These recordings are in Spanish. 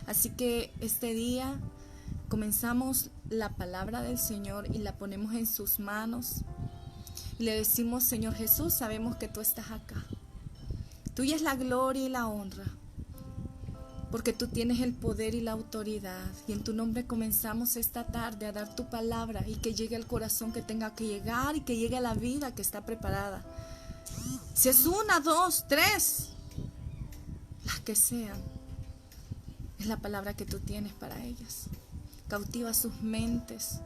Así que este día comenzamos la palabra del Señor y la ponemos en sus manos. Y le decimos: Señor Jesús, sabemos que tú estás acá. Tuya es la gloria y la honra, porque tú tienes el poder y la autoridad. Y en tu nombre comenzamos esta tarde a dar tu palabra, y que llegue al corazón que tenga que llegar, y que llegue a la vida que está preparada. Si es 1, 2, 3, las que sean, es la palabra que tú tienes para ellas. Cautiva sus mentes,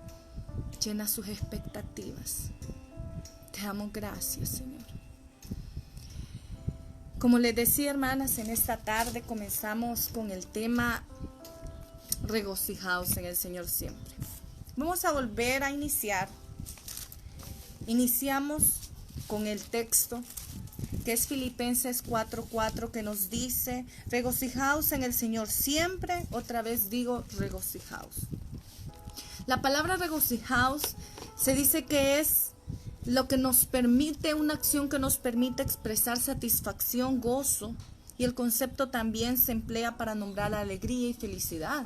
llena sus expectativas. Te damos gracias, Señor. Como les decía, hermanas, en esta tarde comenzamos con el tema regocijaos en el Señor siempre. Vamos a volver a iniciar. Iniciamos con el texto que es Filipenses 4:4, que nos dice: regocijaos en el Señor siempre. Otra vez digo, regocijaos. La palabra regocijaos se dice que es lo que nos permite, una acción que nos permite expresar satisfacción, gozo, y el concepto también se emplea para nombrar alegría y felicidad.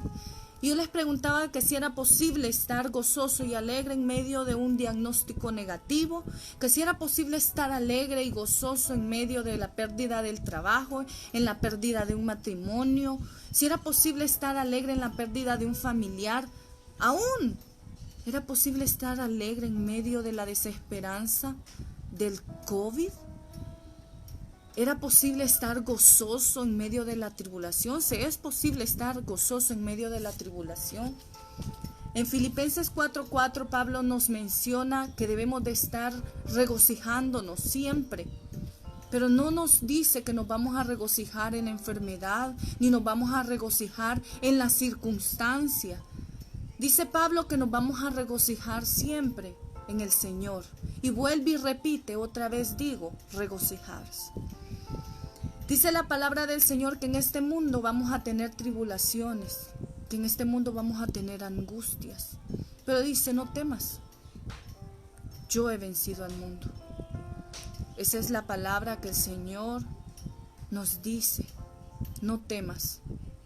Y yo les preguntaba que si era posible estar gozoso y alegre en medio de un diagnóstico negativo, que si era posible estar alegre y gozoso en medio de la pérdida del trabajo, en la pérdida de un matrimonio, si era posible estar alegre en la pérdida de un familiar, aún ¿era posible estar alegre en medio de la desesperanza del COVID? ¿Era posible estar gozoso en medio de la tribulación? ¿Se es posible estar gozoso en medio de la tribulación? En Filipenses 4:4 Pablo nos menciona que debemos de estar regocijándonos siempre. Pero no nos dice que nos vamos a regocijar en la enfermedad, ni nos vamos a regocijar en la circunstancia. Dice Pablo que nos vamos a regocijar siempre en el Señor. Y vuelve y repite, otra vez digo, regocijaos. Dice la palabra del Señor que en este mundo vamos a tener tribulaciones, que en este mundo vamos a tener angustias. Pero dice: no temas, yo he vencido al mundo. Esa es la palabra que el Señor nos dice: no temas,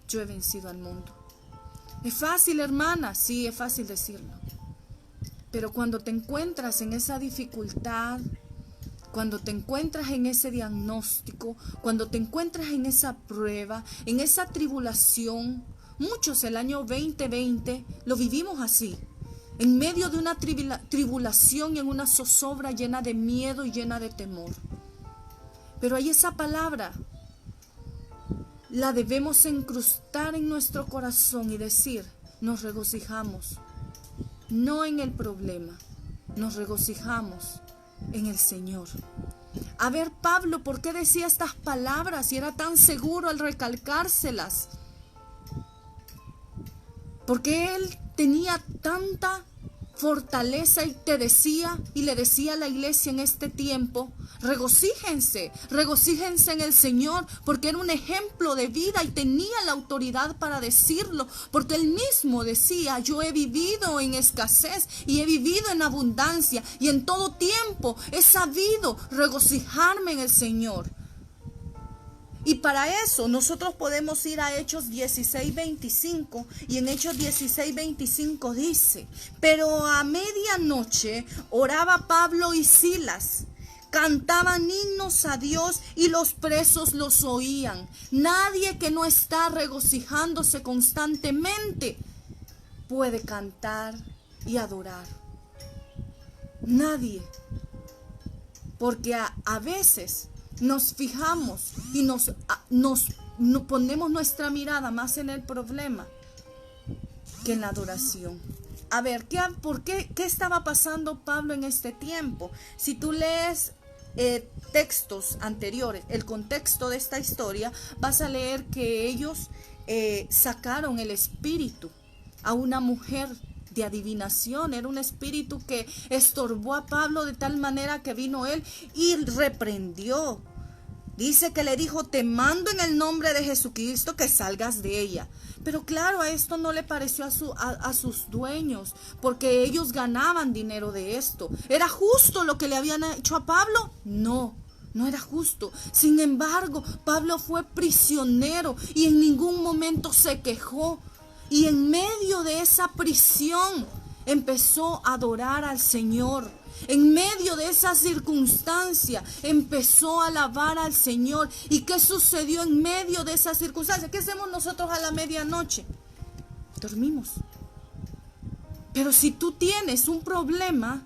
yo he vencido al mundo. ¿Es fácil, hermana? Sí, es fácil decirlo. Pero cuando te encuentras en esa dificultad, cuando te encuentras en ese diagnóstico, cuando te encuentras en esa prueba, en esa tribulación, muchos el año 2020 lo vivimos así, en medio de una tribulación y en una zozobra llena de miedo y llena de temor. Pero hay esa palabra, la debemos incrustar en nuestro corazón y decir: nos regocijamos, no en el problema, nos regocijamos en el Señor. A ver, Pablo, ¿por qué decía estas palabras y era tan seguro al recalcárselas? Porque él tenía tanta fortaleza y te decía y le decía a la iglesia en este tiempo: regocíjense, regocíjense en el Señor, porque era un ejemplo de vida y tenía la autoridad para decirlo, porque él mismo decía: yo he vivido en escasez y he vivido en abundancia, y en todo tiempo he sabido regocijarme en el Señor. Y para eso nosotros podemos ir a Hechos 16:25, y en Hechos 16:25 dice: pero a medianoche oraba Pablo y Silas, cantaban himnos a Dios y los presos los oían. Nadie que no está regocijándose constantemente puede cantar y adorar. Nadie. Porque a veces nos fijamos y nos ponemos nuestra mirada más en el problema que en la adoración. A ver, ¿qué estaba pasando Pablo en este tiempo? Si tú lees textos anteriores, el contexto de esta historia, vas a leer que ellos sacaron el espíritu a una mujer de adivinación. Era un espíritu que estorbó a Pablo de tal manera que vino él y reprendió. Dice que le dijo: te mando en el nombre de Jesucristo que salgas de ella. Pero claro, a esto no le pareció a sus dueños, porque ellos ganaban dinero de esto. ¿Era justo lo que le habían hecho a Pablo? No. No era justo. Sin embargo, Pablo fue prisionero y en ningún momento se quejó. Y en medio de esa prisión empezó a adorar al Señor. En medio de esa circunstancia empezó a alabar al Señor. ¿Y qué sucedió en medio de esa circunstancia? ¿Qué hacemos nosotros a la medianoche? Dormimos. Pero si tú tienes un problema,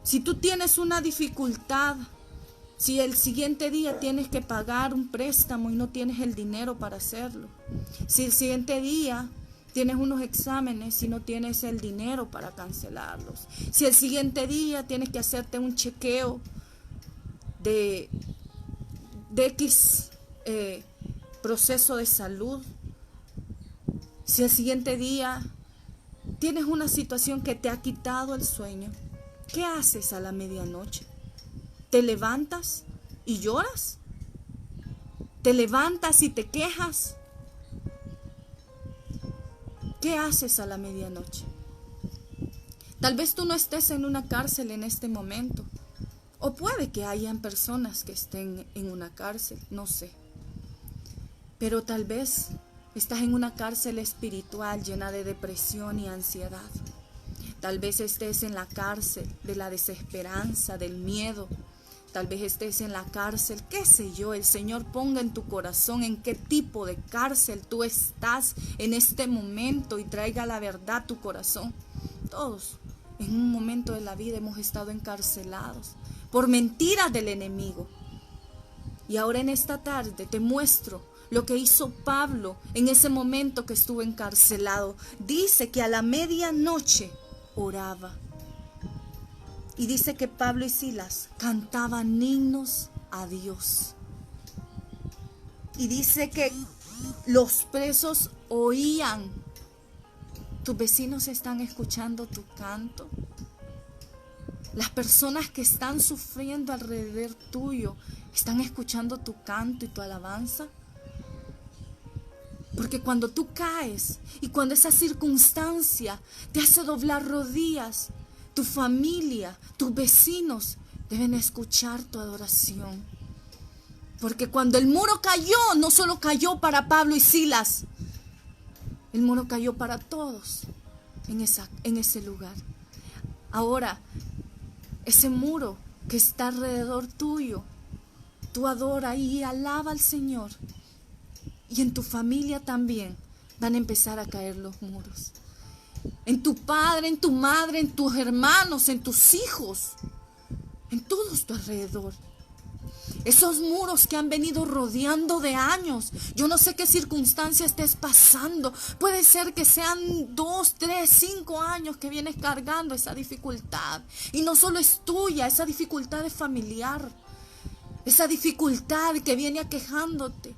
si tú tienes una dificultad, si el siguiente día tienes que pagar un préstamo y no tienes el dinero para hacerlo, si el siguiente día tienes unos exámenes y no tienes el dinero para cancelarlos, si el siguiente día tienes que hacerte un chequeo de X proceso de salud, si el siguiente día tienes una situación que te ha quitado el sueño, ¿qué haces a la medianoche? ¿Te levantas y lloras? ¿Te levantas y te quejas? ¿Qué haces a la medianoche? Tal vez tú no estés en una cárcel en este momento, o puede que hayan personas que estén en una cárcel, no sé. Pero tal vez estás en una cárcel espiritual llena de depresión y ansiedad. Tal vez estés en la cárcel de la desesperanza, del miedo. Tal vez estés en la cárcel, qué sé yo, el Señor ponga en tu corazón en qué tipo de cárcel tú estás en este momento y traiga la verdad a tu corazón. Todos en un momento de la vida hemos estado encarcelados por mentiras del enemigo. Y ahora en esta tarde te muestro lo que hizo Pablo en ese momento que estuvo encarcelado. Dice que a la medianoche oraba. Y dice que Pablo y Silas cantaban himnos a Dios. Y dice que los presos oían. ¿Tus vecinos están escuchando tu canto? Las personas que están sufriendo alrededor tuyo, ¿están escuchando tu canto y tu alabanza? Porque cuando tú caes y cuando esa circunstancia te hace doblar rodillas, tu familia, tus vecinos deben escuchar tu adoración. Porque cuando el muro cayó, no solo cayó para Pablo y Silas, el muro cayó para todos en ese lugar. Ahora, ese muro que está alrededor tuyo, tú adora y alaba al Señor. Y en tu familia también van a empezar a caer los muros. En tu padre, en tu madre, en tus hermanos, en tus hijos, en todos tu alrededor. Esos muros que han venido rodeando de años. Yo no sé qué circunstancia estés pasando. Puede ser que sean 2, 3, 5 años que vienes cargando esa dificultad. Y no solo es tuya, esa dificultad es familiar. Esa dificultad que viene aquejándote.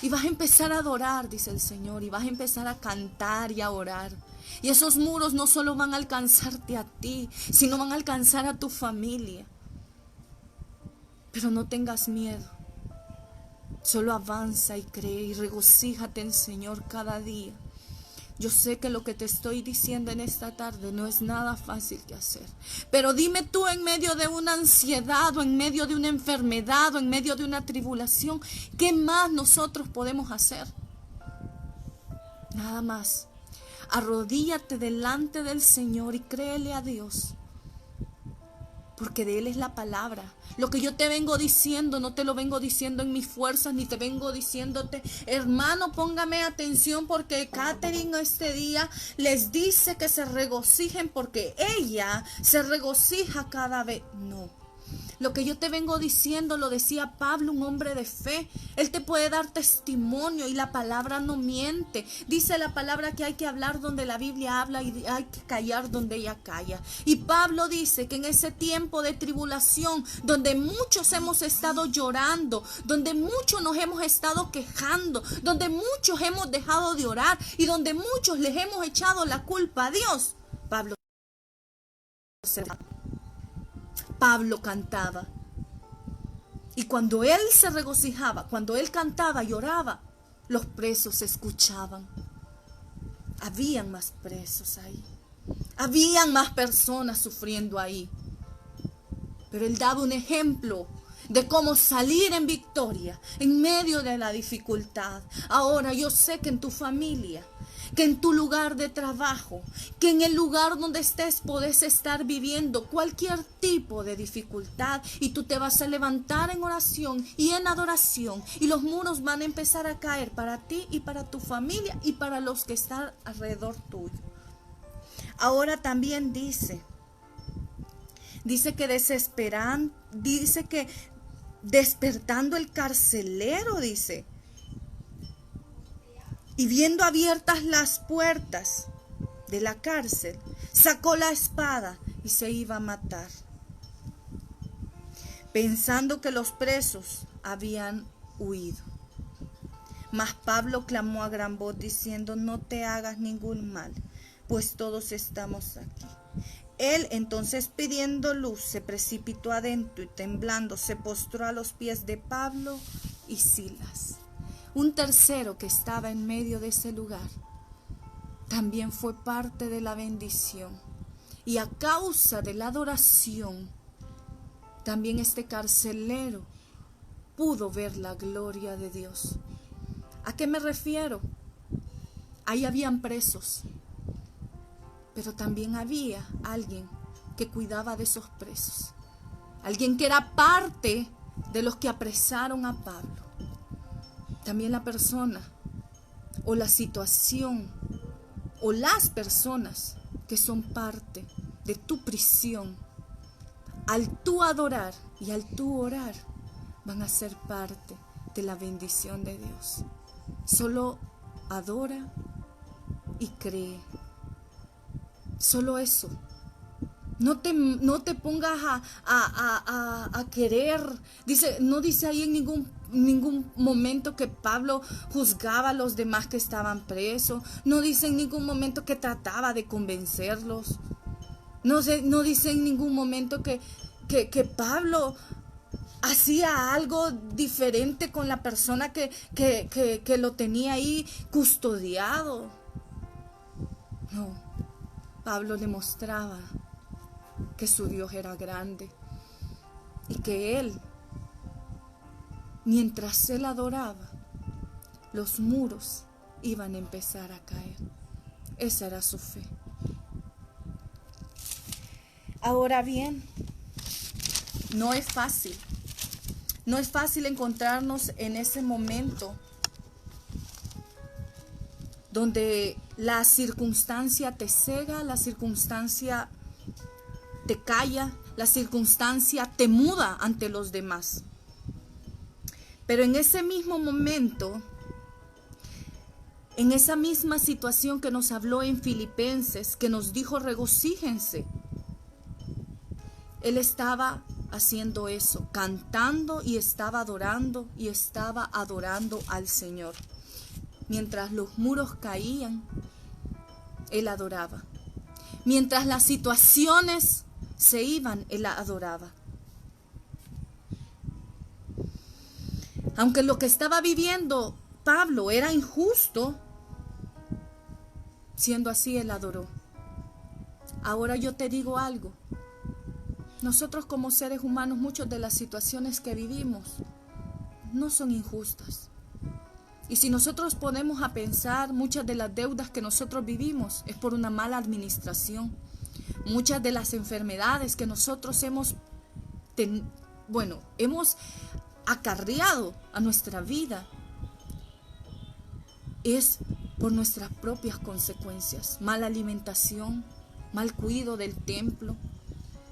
Y vas a empezar a adorar, dice el Señor, y vas a empezar a cantar y a orar. Y esos muros no solo van a alcanzarte a ti, sino van a alcanzar a tu familia. Pero no tengas miedo. Solo avanza y cree y regocíjate en el Señor cada día. Yo sé que lo que te estoy diciendo en esta tarde no es nada fácil que hacer. Pero dime tú, en medio de una ansiedad o en medio de una enfermedad o en medio de una tribulación, ¿qué más nosotros podemos hacer? Nada más. Arrodíllate delante del Señor y créele a Dios. Porque de Él es la palabra. Lo que yo te vengo diciendo, no te lo vengo diciendo en mis fuerzas, ni te vengo diciéndote, hermano, póngame atención porque Catherine este día les dice que se regocijen porque ella se regocija cada vez. No. Lo que yo te vengo diciendo lo decía Pablo, un hombre de fe. Él te puede dar testimonio y la palabra no miente. Dice la palabra que hay que hablar donde la Biblia habla y hay que callar donde ella calla. Y Pablo dice que en ese tiempo de tribulación, donde muchos hemos estado llorando, donde muchos nos hemos estado quejando, donde muchos hemos dejado de orar y donde muchos les hemos echado la culpa a Dios, Pablo cantaba. Y cuando él se regocijaba, cuando él cantaba y oraba, los presos escuchaban. Habían más presos ahí. Habían más personas sufriendo ahí. pero él daba un ejemplo de cómo salir en victoria en medio de la dificultad. Ahora yo sé que en tu familia, que en tu lugar de trabajo, que en el lugar donde estés podés estar viviendo cualquier tipo de dificultad, y tú te vas a levantar en oración y en adoración, y los muros van a empezar a caer para ti y para tu familia y para los que están alrededor tuyo. Ahora también dice que despertando el carcelero, dice, y viendo abiertas las puertas de la cárcel, sacó la espada y se iba a matar, pensando que los presos habían huido. Mas Pablo clamó a gran voz diciendo: no te hagas ningún mal, pues todos estamos aquí. Él entonces, pidiendo luz, se precipitó adentro y temblando se postró a los pies de Pablo y Silas. Un tercero que estaba en medio de ese lugar también fue parte de la bendición, y a causa de la adoración también este carcelero pudo ver la gloria de Dios. ¿A qué me refiero? Ahí habían presos, pero también había alguien que cuidaba de esos presos, alguien que era parte de los que apresaron a Pablo. También la persona o la situación o las personas que son parte de tu prisión, al tú adorar y al tú orar, van a ser parte de la bendición de Dios. Solo adora y cree. Solo eso. No te pongas a querer. No dice ahí en ningún momento que Pablo juzgaba a los demás que estaban presos. No dice en ningún momento que trataba de convencerlos. No dice en ningún momento que Pablo hacía algo diferente con la persona que lo tenía ahí custodiado. No, Pablo le mostraba que su Dios era grande y que él, mientras él adoraba, los muros iban a empezar a caer. Esa era su fe. Ahora bien, no es fácil. No es fácil encontrarnos en ese momento donde la circunstancia te cega, la circunstancia te calla, la circunstancia te muda ante los demás. Pero en ese mismo momento, en esa misma situación que nos habló en Filipenses, que nos dijo regocíjense, él estaba haciendo eso, cantando y estaba adorando al Señor. Mientras los muros caían, él adoraba. Mientras las situaciones se iban, él adoraba. Aunque lo que estaba viviendo Pablo era injusto, siendo así, él adoró. Ahora yo te digo algo. Nosotros como seres humanos, muchas de las situaciones que vivimos no son injustas. Y si nosotros ponemos a pensar, muchas de las deudas que nosotros vivimos es por una mala administración. Muchas de las enfermedades que nosotros hemos acarreado a nuestra vida es por nuestras propias consecuencias. Mala alimentación, mal cuidado del templo.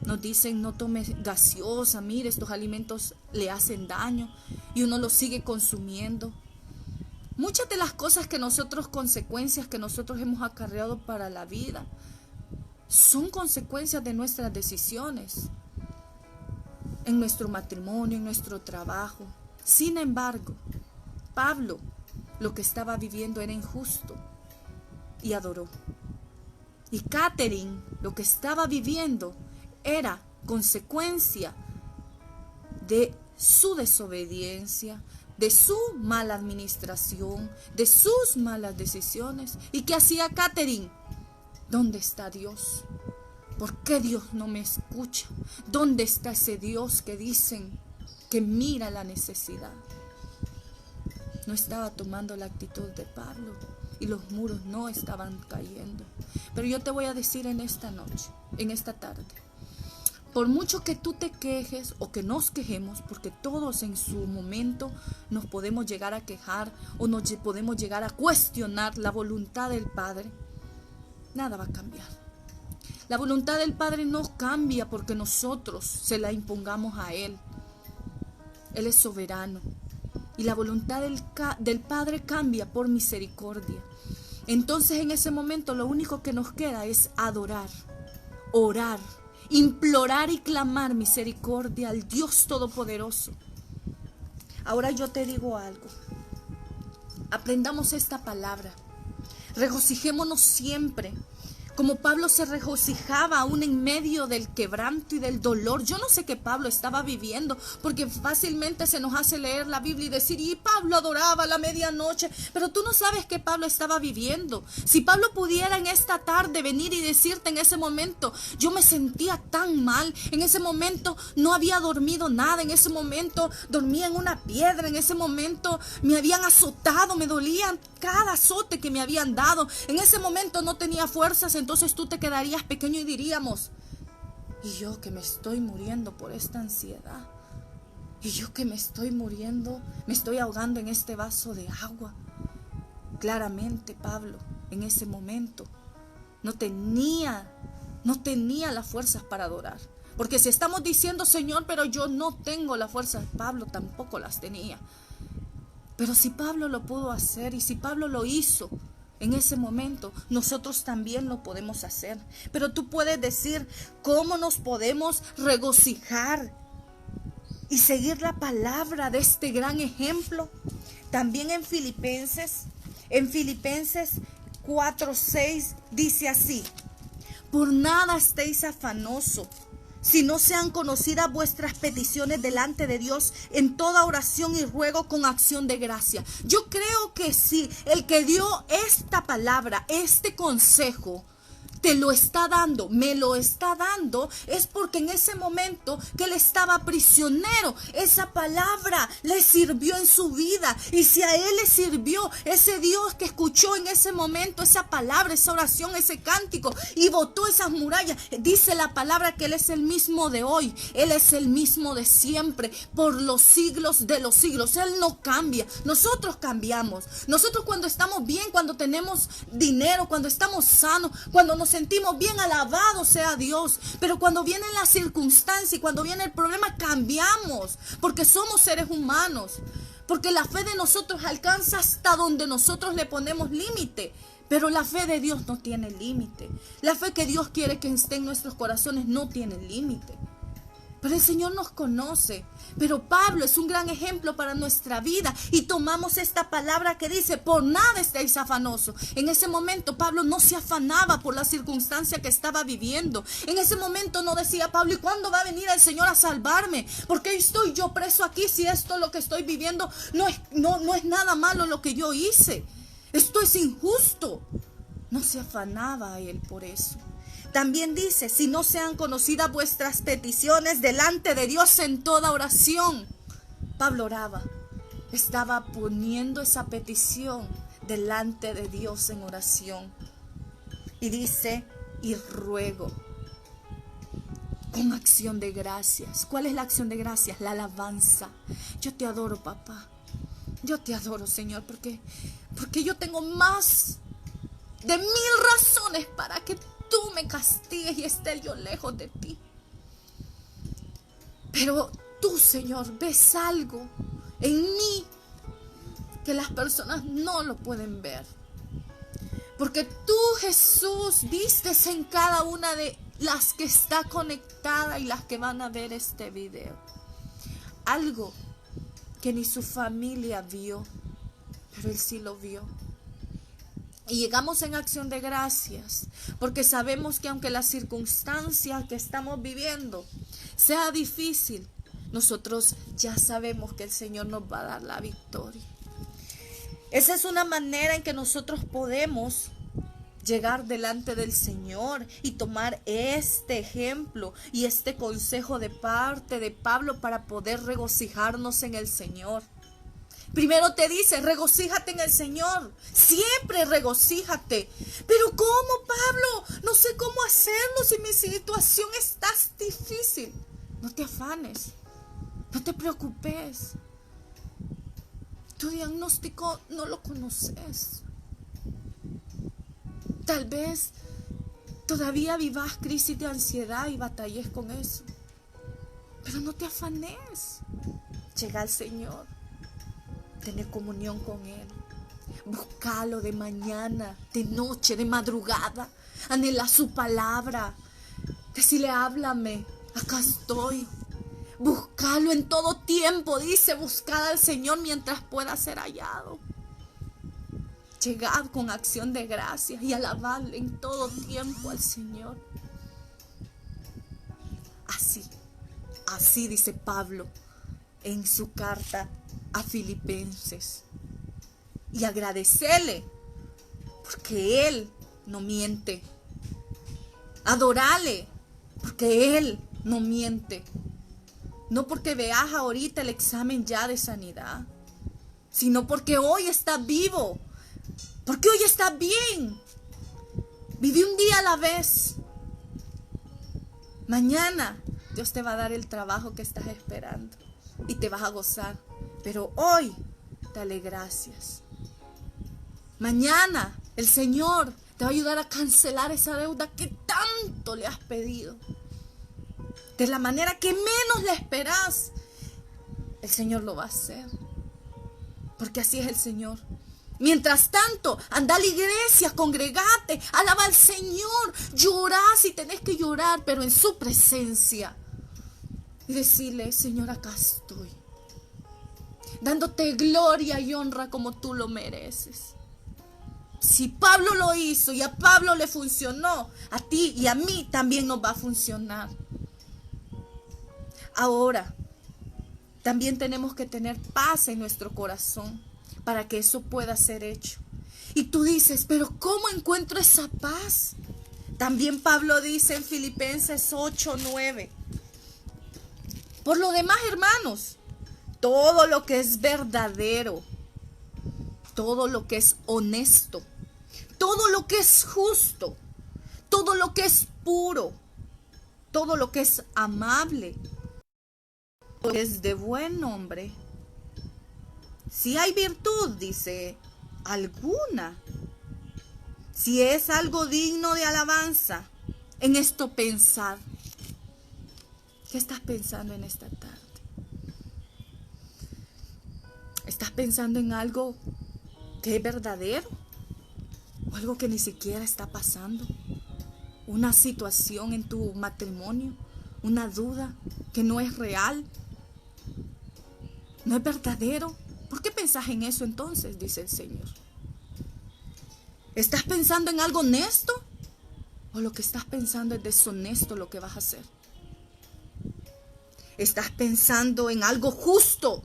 Nos dicen no tome gaseosa, mire, estos alimentos le hacen daño, y uno los sigue consumiendo. Muchas de las consecuencias que nosotros hemos acarreado para la vida son consecuencias de nuestras decisiones en nuestro matrimonio, en nuestro trabajo. Sin embargo, Pablo lo que estaba viviendo era injusto y adoró. Y Catherine lo que estaba viviendo era consecuencia de su desobediencia, de su mala administración, de sus malas decisiones. ¿Y qué hacía Catherine? ¿Dónde está Dios? ¿Por qué Dios no me escucha? ¿Dónde está ese Dios que dicen que mira la necesidad? No estaba tomando la actitud de Pablo y los muros no estaban cayendo. Pero yo te voy a decir en esta noche, en esta tarde, por mucho que tú te quejes o que nos quejemos, porque todos en su momento nos podemos llegar a quejar o nos podemos llegar a cuestionar la voluntad del Padre, nada va a cambiar. La voluntad del Padre no cambia porque nosotros se la impongamos a Él. Él es soberano. Y la voluntad del Padre cambia por misericordia. Entonces en ese momento lo único que nos queda es adorar, orar, implorar y clamar misericordia al Dios Todopoderoso. Ahora yo te digo algo. Aprendamos esta palabra. Regocijémonos siempre. Como Pablo se regocijaba aún en medio del quebranto y del dolor. Yo no sé qué Pablo estaba viviendo, porque fácilmente se nos hace leer la Biblia y decir, y Pablo adoraba a la medianoche, pero tú no sabes qué Pablo estaba viviendo. Si Pablo pudiera en esta tarde venir y decirte en ese momento, yo me sentía tan mal, en ese momento no había dormido nada, en ese momento dormía en una piedra, en ese momento me habían azotado, me dolían cada azote que me habían dado, en ese momento no tenía fuerzas. Entonces tú te quedarías pequeño y diríamos, y yo que me estoy muriendo por esta ansiedad, y yo que me estoy muriendo, me estoy ahogando en este vaso de agua. Claramente Pablo en ese momento no tenía las fuerzas para adorar. Porque si estamos diciendo, Señor, pero yo no tengo las fuerzas, Pablo tampoco las tenía. Pero si Pablo lo pudo hacer y si Pablo lo hizo en ese momento, nosotros también lo podemos hacer. Pero tú puedes decir, ¿cómo nos podemos regocijar y seguir la palabra de este gran ejemplo? También en Filipenses 4:6 dice así: por nada estéis afanosos, si no sean conocidas vuestras peticiones delante de Dios en toda oración y ruego con acción de gracia. Yo creo que sí, el que dio esta palabra, este consejo, te lo está dando, me lo está dando, es porque en ese momento que él estaba prisionero, esa palabra le sirvió en su vida. Y si a él le sirvió, ese Dios que escuchó en ese momento esa palabra, esa oración, ese cántico y botó esas murallas, dice la palabra que él es el mismo de hoy, él es el mismo de siempre, por los siglos de los siglos. Él no cambia, nosotros cambiamos. Nosotros cuando estamos bien, cuando tenemos dinero, cuando estamos sanos, cuando nos sentimos bien, alabado sea Dios. Pero cuando viene la circunstancia y cuando viene el problema, cambiamos, porque somos seres humanos, porque la fe de nosotros alcanza hasta donde nosotros le ponemos límite. Pero la fe de Dios no tiene límite. La fe que Dios quiere que esté en nuestros corazones no tiene límite. Pero el Señor nos conoce. Pero Pablo es un gran ejemplo para nuestra vida. Y tomamos esta palabra que dice, por nada estéis afanosos. En ese momento Pablo no se afanaba por la circunstancia que estaba viviendo. En ese momento no decía Pablo, ¿y cuándo va a venir el Señor a salvarme? ¿Por qué estoy yo preso aquí si esto lo que estoy viviendo no es nada malo lo que yo hice? Esto es injusto. No se afanaba él por eso. También dice, si no sean conocidas vuestras peticiones delante de Dios en toda oración. Pablo oraba, estaba poniendo esa petición delante de Dios en oración. Y dice, y ruego con acción de gracias. ¿Cuál es la acción de gracias? La alabanza. Yo te adoro, papá. Yo te adoro, Señor, porque yo tengo más de 1000 razones para que tú me castigues y esté yo lejos de ti. Pero tú, Señor, ves algo en mí que las personas no lo pueden ver. Porque tú, Jesús, vistes en cada una de las que está conectada y las que van a ver este video algo que ni su familia vio, pero Él sí lo vio. Y llegamos en acción de gracias, porque sabemos que aunque la circunstancia que estamos viviendo sea difícil, nosotros ya sabemos que el Señor nos va a dar la victoria. Esa es una manera en que nosotros podemos llegar delante del Señor y tomar este ejemplo y este consejo de parte de Pablo para poder regocijarnos en el Señor. Primero te dice, regocíjate en el Señor, siempre regocíjate. Pero ¿cómo, Pablo? No sé cómo hacerlo si mi situación está difícil. No te afanes, no te preocupes. Tu diagnóstico no lo conoces. Tal vez todavía vivas crisis de ansiedad y batalles con eso. Pero no te afanes. Llega al Señor. Tener comunión con Él. Búscalo de mañana, de noche, de madrugada. Anhela su palabra. Decirle, háblame, acá estoy. Búscalo en todo tiempo. Dice, buscad al Señor mientras pueda ser hallado. Llegad con acción de gracias y alabadle en todo tiempo al Señor. Así dice Pablo en su carta a Filipenses. Y agradecerle porque Él no miente. Adorale porque Él no miente. No porque veas ahorita el examen ya de sanidad, sino porque hoy estás vivo. Porque hoy estás bien. Viví un día a la vez. Mañana Dios te va a dar el trabajo que estás esperando y te vas a gozar. Pero hoy dale gracias. Mañana el Señor te va a ayudar a cancelar esa deuda que tanto le has pedido. De la manera que menos le esperas, el Señor lo va a hacer. Porque así es el Señor. Mientras tanto, anda a la iglesia, congregate, alaba al Señor, llorá si tenés que llorar, pero en su presencia. Y decirle, Señor, acá estoy. Dándote gloria y honra como tú lo mereces. Si Pablo lo hizo y a Pablo le funcionó, a ti y a mí también nos va a funcionar. Ahora, también tenemos que tener paz en nuestro corazón para que eso pueda ser hecho. Y tú dices, pero ¿cómo encuentro esa paz? También Pablo dice en Filipenses 8:9. Por lo demás, hermanos, todo lo que es verdadero, todo lo que es honesto, todo lo que es justo, todo lo que es puro, todo lo que es amable, todo lo que es de buen nombre. Si hay virtud, dice, alguna, si es algo digno de alabanza, en esto pensar. ¿Qué estás pensando en esta tarde? ¿Estás pensando en algo que es verdadero? ¿O algo que ni siquiera está pasando? ¿Una situación en tu matrimonio? ¿Una duda que no es real? ¿No es verdadero? ¿Por qué pensás en eso entonces? Dice el Señor. ¿Estás pensando en algo honesto? ¿O lo que estás pensando es deshonesto lo que vas a hacer? ¿Estás pensando en algo justo?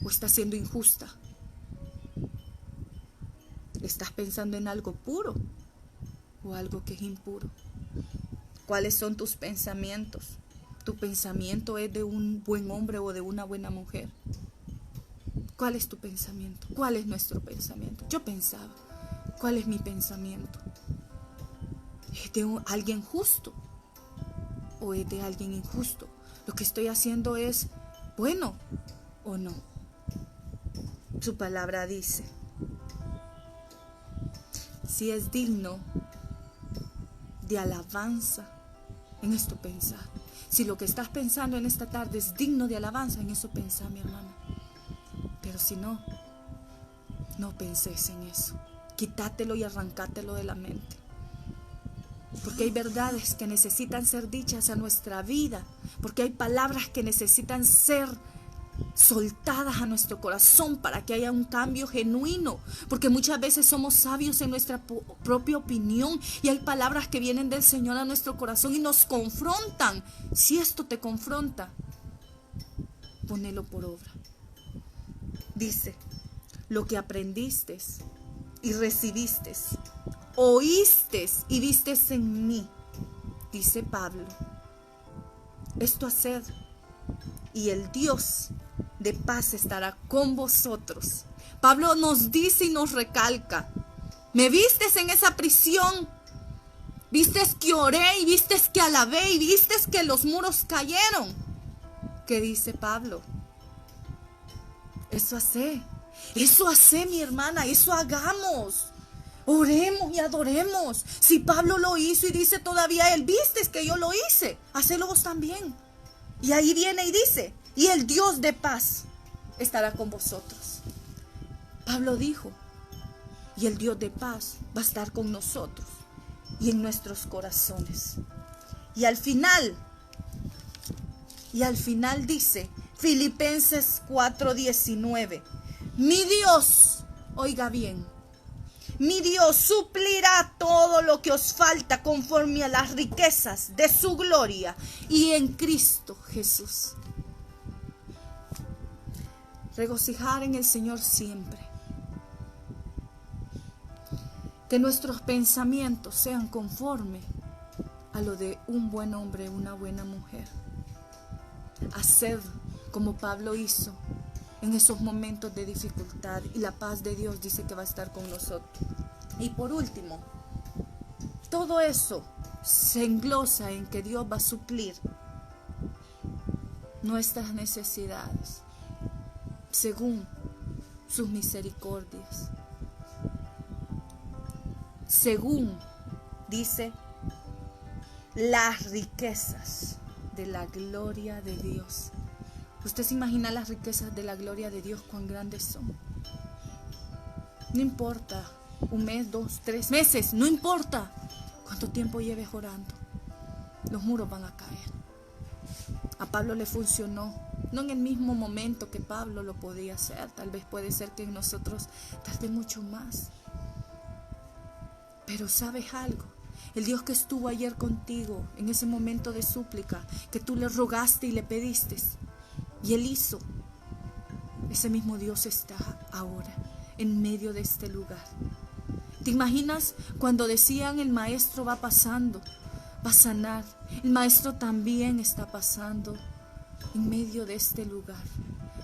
¿O estás siendo injusta? ¿Estás pensando en algo puro? ¿O algo que es impuro? ¿Cuáles son tus pensamientos? ¿Tu pensamiento es de un buen hombre o de una buena mujer? ¿Cuál es tu pensamiento? ¿Cuál es nuestro pensamiento? Yo pensaba, ¿cuál es mi pensamiento? ¿Es de alguien justo o es de alguien injusto? ¿Lo que estoy haciendo es bueno o no? Su palabra dice, si es digno de alabanza, en esto pensar. Si lo que estás pensando en esta tarde es digno de alabanza, en eso pensá, mi hermana. Pero si no, no penses en eso. Quítátelo y arrancátelo de la mente. Porque hay verdades que necesitan ser dichas a nuestra vida. Porque hay palabras que necesitan ser soltadas a nuestro corazón para que haya un cambio genuino. Porque muchas veces somos sabios en nuestra propia opinión y hay palabras que vienen del Señor a nuestro corazón y nos confrontan. Si esto te confronta, ponelo por obra. Dice, lo que aprendiste y recibiste oíste y vistes en mí, dice Pablo, esto haced, y el Dios de paz estará con vosotros. Pablo nos dice y nos recalca, me vistes en esa prisión, vistes que oré y vistes que alabé y vistes que los muros cayeron. ¿Qué dice Pablo? Eso hace mi hermana, eso hagamos. Oremos y adoremos. Si Pablo lo hizo y dice todavía él, vistes que yo lo hice, hacelo vos también. Y ahí viene y dice, y el Dios de paz estará con vosotros. Pablo dijo, y el Dios de paz va a estar con nosotros y en nuestros corazones. Y al final dice, Filipenses 4:19, mi Dios, oiga bien, mi Dios suplirá todo lo que os falta conforme a las riquezas de su gloria y en Cristo Jesús. Regocijar en el Señor siempre. Que nuestros pensamientos sean conforme a lo de un buen hombre, una buena mujer. Haced como Pablo hizo en esos momentos de dificultad y la paz de Dios dice que va a estar con nosotros. Y por último, todo eso se englosa en que Dios va a suplir nuestras necesidades según sus misericordias, según, dice, las riquezas de la gloria de Dios. ¿Usted se imagina las riquezas de la gloria de Dios cuán grandes son? No importa, 1 mes, 2, 3 meses, no importa cuánto tiempo lleves orando, los muros van a caer. A Pablo le funcionó, no en el mismo momento que Pablo lo podía hacer, tal vez puede ser que en nosotros tarde mucho más. Pero ¿sabes algo? El Dios que estuvo ayer contigo en ese momento de súplica, que tú le rogaste y le pediste, y Él hizo, ese mismo Dios está ahora en medio de este lugar. ¿Te imaginas cuando decían el maestro va pasando, va a sanar? El maestro también está pasando en medio de este lugar.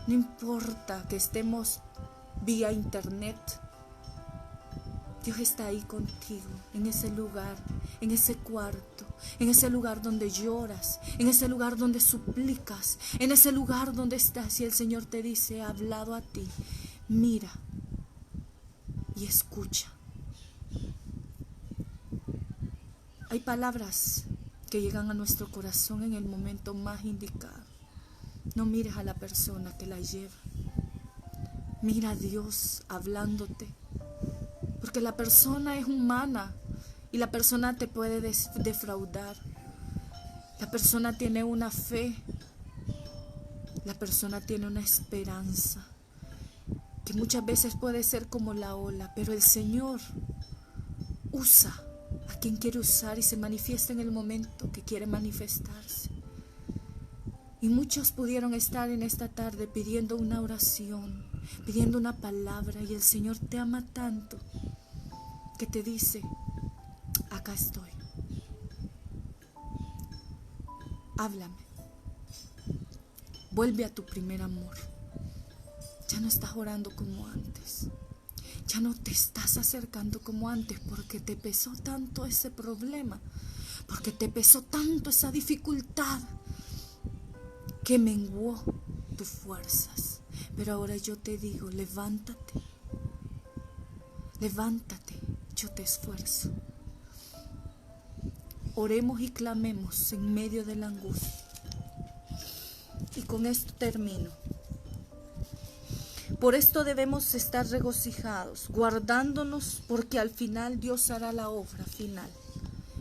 No importa que estemos vía internet, Dios está ahí contigo, en ese lugar, en ese cuarto, en ese lugar donde lloras, en ese lugar donde suplicas, en ese lugar donde estás y el Señor te dice, he hablado a ti, mira y escucha. Hay palabras que llegan a nuestro corazón en el momento más indicado. No mires a la persona que la lleva, mira a Dios hablándote. Porque la persona es humana y la persona te puede defraudar. La persona tiene una fe, la persona tiene una esperanza, que muchas veces puede ser como la ola, pero el Señor usa a quien quiere usar y se manifiesta en el momento que quiere manifestarse. Y muchos pudieron estar en esta tarde pidiendo una oración, pidiendo una palabra, y el Señor te ama tanto que te dice, acá estoy, háblame, vuelve a tu primer amor. Ya no estás orando como antes, ya no te estás acercando como antes, porque te pesó tanto ese problema, porque te pesó tanto esa dificultad que menguó tus fuerzas. Pero ahora yo te digo, levántate, yo te esfuerzo. Oremos y clamemos en medio de la angustia. Y con esto termino. Por esto debemos estar regocijados, guardándonos, porque al final Dios hará la obra final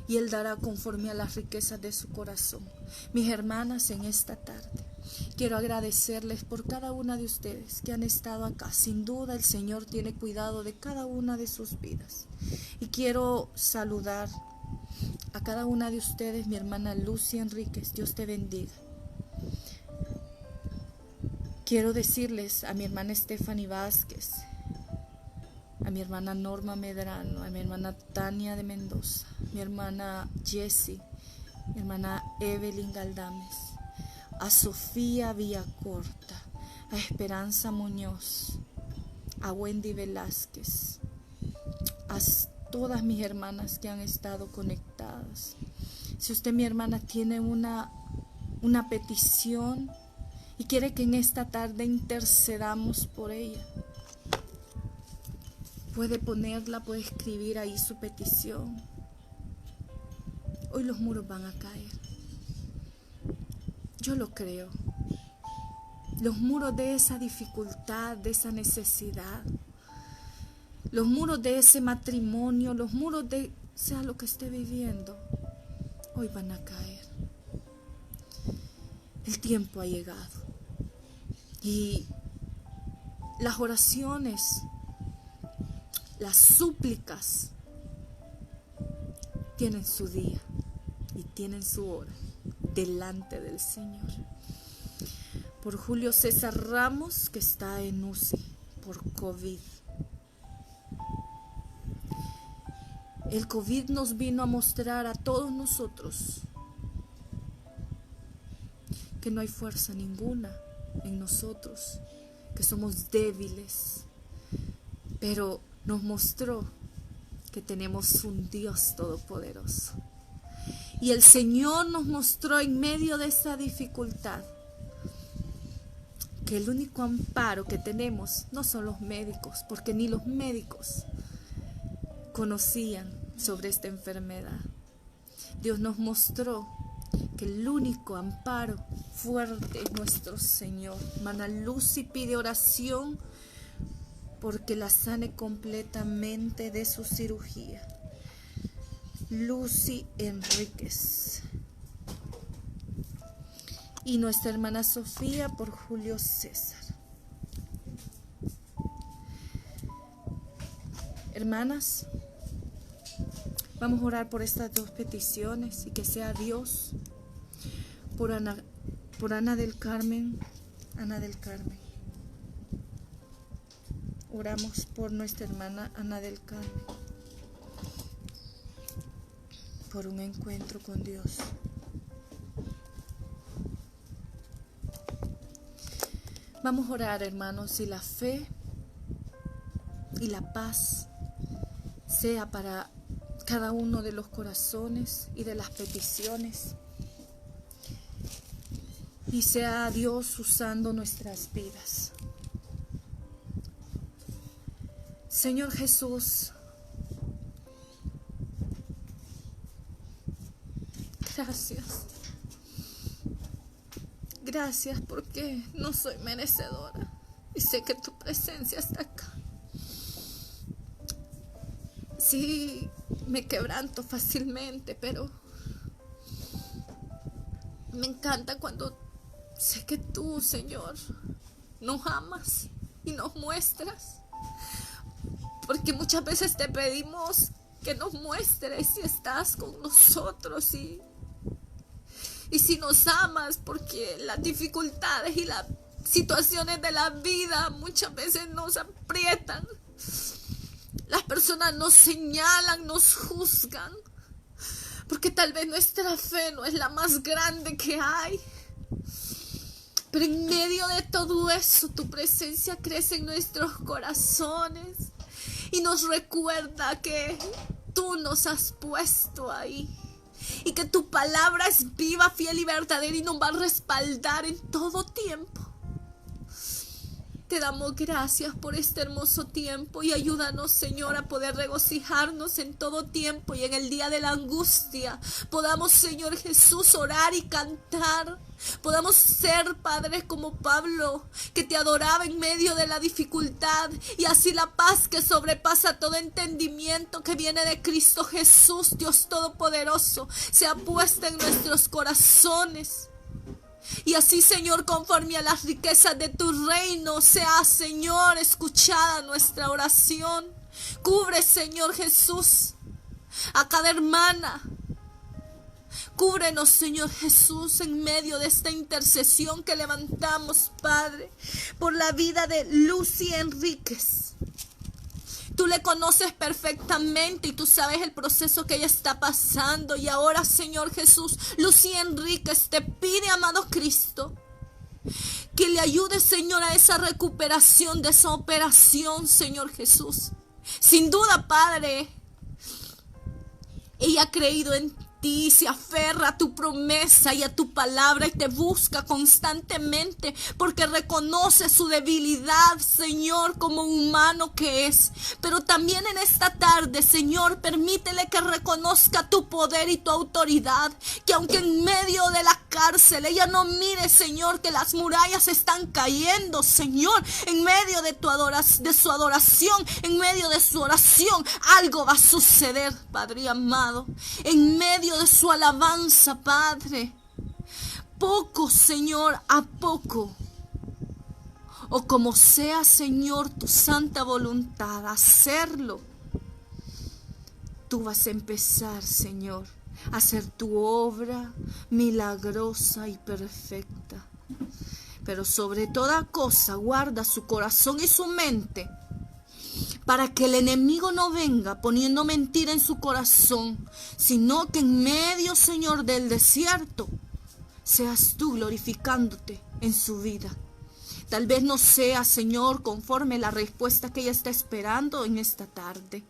y Él dará conforme a las riquezas de su corazón. Mis hermanas, en esta tarde quiero agradecerles por cada una de ustedes que han estado acá. Sin duda el Señor tiene cuidado de cada una de sus vidas. Y quiero saludar a cada una de ustedes, mi hermana Lucy Enríquez, Dios te bendiga. Quiero decirles a mi hermana Stephanie Vázquez, a a mi hermana Norma Medrano, a mi hermana Tania de Mendoza, mi hermana Jessie, mi hermana Evelyn Galdames, a Sofía Villacorta, a Esperanza Muñoz, a Wendy Velázquez, a todas mis hermanas que han estado conectadas. Si usted, mi hermana, tiene una petición y quiere que en esta tarde intercedamos por ella, puede ponerla, puede escribir ahí su petición. Hoy los muros van a caer. Yo lo creo. Los muros de esa dificultad, de esa necesidad, los muros de ese matrimonio, los muros de sea lo que esté viviendo, hoy van a caer. El tiempo ha llegado y las oraciones, las súplicas tienen su día y tienen su hora delante del Señor. Por Julio César Ramos, que está en UCI por COVID. El COVID nos vino a mostrar a todos nosotros que no hay fuerza ninguna en nosotros, que somos débiles, pero nos mostró que tenemos un Dios todopoderoso. Y el Señor nos mostró en medio de esa dificultad que el único amparo que tenemos no son los médicos, porque ni los médicos conocían sobre esta enfermedad. Dios nos mostró que el único amparo fuerte es nuestro Señor. Hermana Lucy pide oración porque la sane completamente de su cirugía. Lucy Enríquez. Y nuestra hermana Sofía por Julio César. Hermanas, vamos a orar por estas dos peticiones y que sea Dios por Ana del Carmen. Ana del Carmen. Oramos por nuestra hermana Ana del Carmen, por un encuentro con Dios. Vamos a orar, hermanos, y la fe y la paz sea para cada uno de los corazones y de las peticiones, y sea Dios usando nuestras vidas. Señor Jesús, gracias. Gracias porque no soy merecedora y sé que tu presencia está acá. Sí, me quebranto fácilmente, pero me encanta cuando sé que tú, Señor, nos amas y nos muestras. Porque muchas veces te pedimos que nos muestres si estás con nosotros y si nos amas, porque las dificultades y las situaciones de la vida muchas veces nos aprietan. Las personas nos señalan, nos juzgan, porque tal vez nuestra fe no es la más grande que hay. Pero en medio de todo eso, tu presencia crece en nuestros corazones y nos recuerda que tú nos has puesto ahí y que tu palabra es viva, fiel y verdadera y nos va a respaldar en todo tiempo. Te damos gracias por este hermoso tiempo y ayúdanos, Señor, a poder regocijarnos en todo tiempo y en el día de la angustia podamos, Señor Jesús, orar y cantar. Podamos ser, Padre, como Pablo, que te adoraba en medio de la dificultad, y así la paz que sobrepasa todo entendimiento que viene de Cristo Jesús, Dios Todopoderoso, sea puesta en nuestros corazones. Y así, Señor, conforme a las riquezas de tu reino, sea, Señor, escuchada nuestra oración. Cubre, Señor Jesús, a cada hermana. Cúbrenos, Señor Jesús, en medio de esta intercesión que levantamos, Padre, por la vida de Lucy Enríquez. Tú le conoces perfectamente y tú sabes el proceso que ella está pasando. Y ahora, Señor Jesús, Lucía Enríquez te pide, amado Cristo, que le ayude, Señor, a esa recuperación de esa operación, Señor Jesús. Sin duda, Padre, ella ha creído en ti, se aferra a tu promesa y a tu palabra y te busca constantemente porque reconoce su debilidad, Señor, como humano que es. Pero también en esta tarde, Señor, permítele que reconozca tu poder y tu autoridad, que aunque en medio de la cárcel ella no mire, Señor, que las murallas están cayendo, Señor, en medio de su adoración, en medio de su oración, algo va a suceder, Padre amado, en medio de su alabanza, Padre, poco, Señor, a poco, o como sea, Señor, tu santa voluntad, hacerlo. Tú vas a empezar, Señor, a hacer tu obra milagrosa y perfecta. Pero sobre toda cosa, guarda su corazón y su mente, para que el enemigo no venga poniendo mentira en su corazón, sino que en medio, Señor, del desierto, seas tú glorificándote en su vida. Tal vez no sea, Señor, conforme la respuesta que ella está esperando en esta tarde,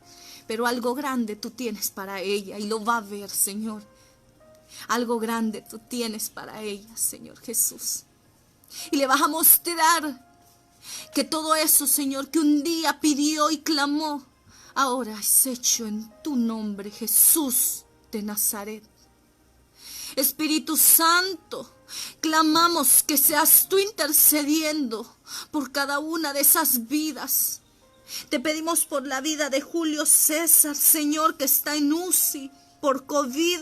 pero algo grande tú tienes para ella y lo va a ver, Señor. Algo grande tú tienes para ella, Señor Jesús. Y le vas a mostrar que todo eso, Señor, que un día pidió y clamó, ahora es hecho en tu nombre, Jesús de Nazaret. Espíritu Santo, clamamos que seas tú intercediendo por cada una de esas vidas. Te pedimos por la vida de Julio César, Señor, que está en UCI por COVID.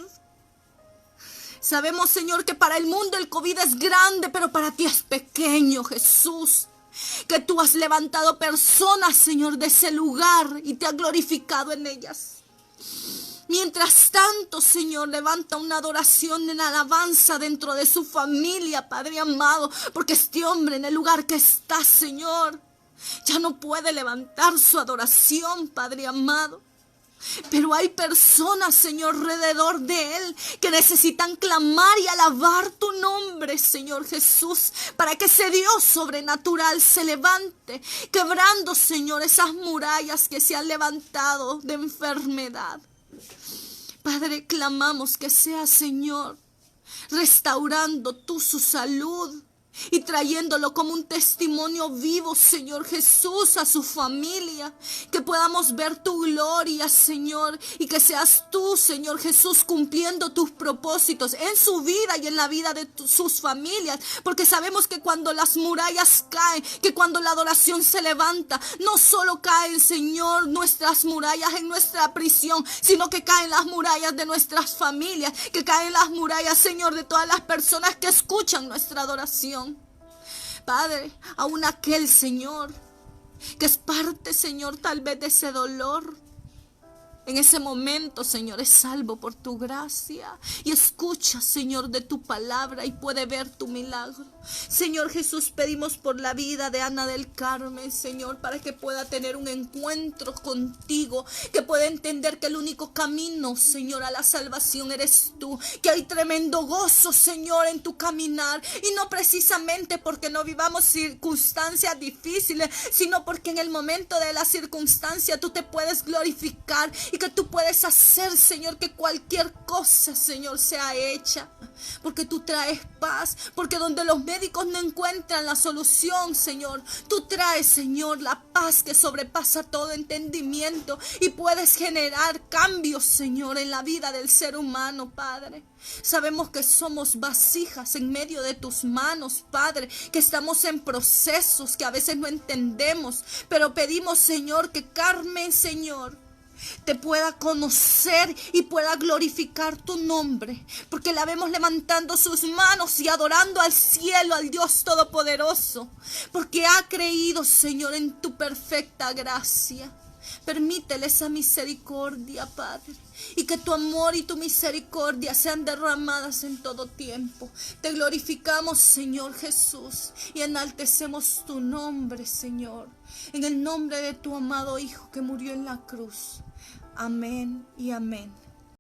Sabemos, Señor, que para el mundo el COVID es grande, pero para ti es pequeño, Jesús. Que tú has levantado personas, Señor, de ese lugar y te has glorificado en ellas. Mientras tanto, Señor, levanta una adoración en alabanza dentro de su familia, Padre amado, porque este hombre en el lugar que está, Señor, ya no puede levantar su adoración, Padre amado. Pero hay personas, Señor, alrededor de él que necesitan clamar y alabar tu nombre, Señor Jesús, para que ese Dios sobrenatural se levante, quebrando, Señor, esas murallas que se han levantado de enfermedad. Padre, clamamos que sea, Señor, restaurando tú su salud y trayéndolo como un testimonio vivo, Señor Jesús, a su familia. Que podamos ver tu gloria, Señor, y que seas tú, Señor Jesús, cumpliendo tus propósitos en su vida y en la vida de sus familias. Porque sabemos que cuando las murallas caen, que cuando la adoración se levanta, no solo caen, Señor, nuestras murallas en nuestra prisión, sino que caen las murallas de nuestras familias, que caen las murallas, Señor, de todas las personas que escuchan nuestra adoración. Padre, aún aquel, Señor, que es parte, Señor, tal vez de ese dolor, en ese momento, Señor, es salvo por tu gracia y escucha, Señor, de tu palabra y puede ver tu milagro. Señor Jesús, pedimos por la vida de Ana del Carmen, Señor, para que pueda tener un encuentro contigo, que pueda entender que el único camino, Señor, a la salvación eres tú, que hay tremendo gozo, Señor, en tu caminar, y no precisamente porque no vivamos circunstancias difíciles, sino porque en el momento de la circunstancia tú te puedes glorificar y que tú puedes hacer, Señor, que cualquier cosa, Señor, sea hecha, porque tú traes paz, porque donde los médicos no encuentran la solución, Señor, tú traes, Señor, la paz que sobrepasa todo entendimiento y puedes generar cambios, Señor, en la vida del ser humano, Padre. Sabemos que somos vasijas en medio de tus manos, Padre, que estamos en procesos que a veces no entendemos, pero pedimos, Señor, que Carmen, Señor, te pueda conocer y pueda glorificar tu nombre, porque la vemos levantando sus manos y adorando al cielo, al Dios Todopoderoso, porque ha creído, Señor, en tu perfecta gracia. Permítele esa misericordia, Padre, y que tu amor y tu misericordia sean derramadas en todo tiempo. Te glorificamos, Señor Jesús, y enaltecemos tu nombre, Señor, en el nombre de tu amado Hijo que murió en la cruz. Amén y amén.